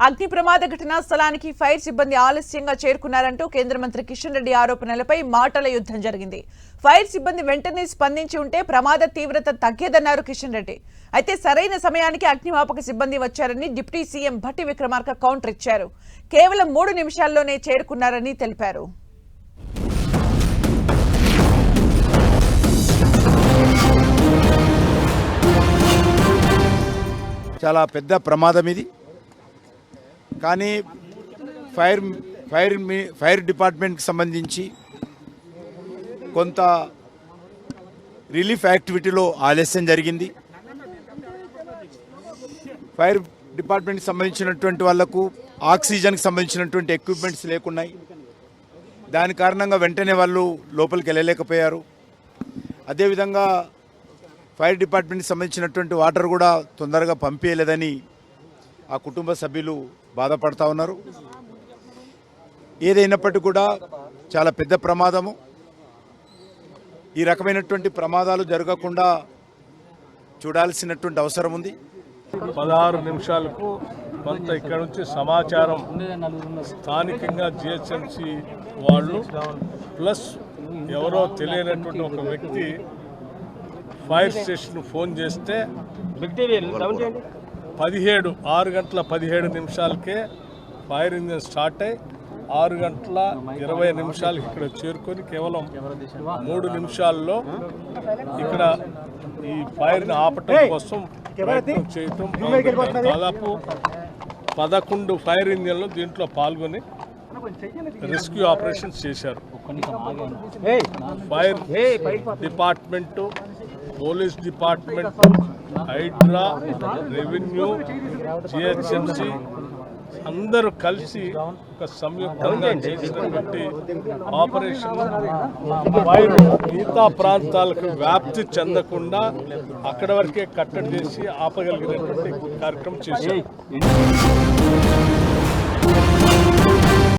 అగ్ని ప్రమాద ఘటనా స్థలానికి ఫైర్ సిబ్బంది ఆలస్యంగా చేరుకున్నారంటూ కేంద్ర మంత్రి కిషన్ రెడ్డి ఆరోపణలపై మాటల యుద్ధం జరిగింది. ఫైర్ సిబ్బంది వెంటనే స్పందించి ఉంటే ప్రమాద తీవ్రత తగ్గేదన్నారు కిషన్ రెడ్డి. అయితే సరైన సమయానికి అగ్నిమాపక సిబ్బంది వచ్చారని deputy CM Bhatti Vikramarka counter ఇచ్చారు. కేవలం 3 నిమిషాల్లోనే చేరుకున్నారని తెలిపారు. చాలా పెద్ద ప్రమాదం ఇది. కానీ ఫైర్ డిపార్ట్మెంట్కి సంబంధించి కొంత రిలీఫ్ యాక్టివిటీలో ఆలస్యం జరిగింది. ఫైర్ డిపార్ట్మెంట్కి సంబంధించినటువంటి వాళ్లకు ఆక్సిజన్కి సంబంధించినటువంటి ఎక్విప్మెంట్స్ లేకున్నాయి. దాని కారణంగా వెంటనే వాళ్ళు లోపలికి వెళ్ళలేకపోయారు. అదేవిధంగా ఫైర్ డిపార్ట్మెంట్కి సంబంధించినటువంటి వాటర్ కూడా తొందరగా పంపించలేదని ఆ కుటుంబ సభ్యులు బాధపడతా ఉన్నారు. ఏదైనప్పటికీ కూడా చాలా పెద్ద ప్రమాదము. ఈ రకమైనటువంటి ప్రమాదాలు జరగకుండా చూడాల్సినటువంటి అవసరం ఉంది. 16 నిమిషాలకు కొంత ఇక్కడ నుంచి సమాచారం స్థానికంగా జిహెచ్ఎంసీ వాళ్ళు ప్లస్ ఎవరో తెలియనటువంటి ఒక వ్యక్తి ఫైర్ స్టేషన్ ఫోన్ చేస్తే 6 గంటల 17 నిమిషాలకే ఫైర్ ఇంజిన్ స్టార్ట్ అయ్యి 6 గంటల 20 నిమిషాలకి ఇక్కడ చేరుకొని కేవలం 3 నిమిషాల్లో ఇక్కడ ఈ ఫైర్ని ఆపటం కోసం ప్రయత్నం చేయటం. దాదాపు 11 ఫైర్ ఇంజిన్లు దీంట్లో పాల్గొని రెస్క్యూ ఆపరేషన్స్ చేశారు. Fire department, police department, HYDRAA, revenue, GHMC అందరూ కలిసి ఒక సంయుక్తంగా చేసినటువంటి ఆపరేషన్ ఫైర్ మిగతా ప్రాంతాలకు వ్యాప్తి చెందకుండా అక్కడి వరకే కట్టడి చేసి ఆపగలిగినటువంటి కార్యక్రమం చేశారు.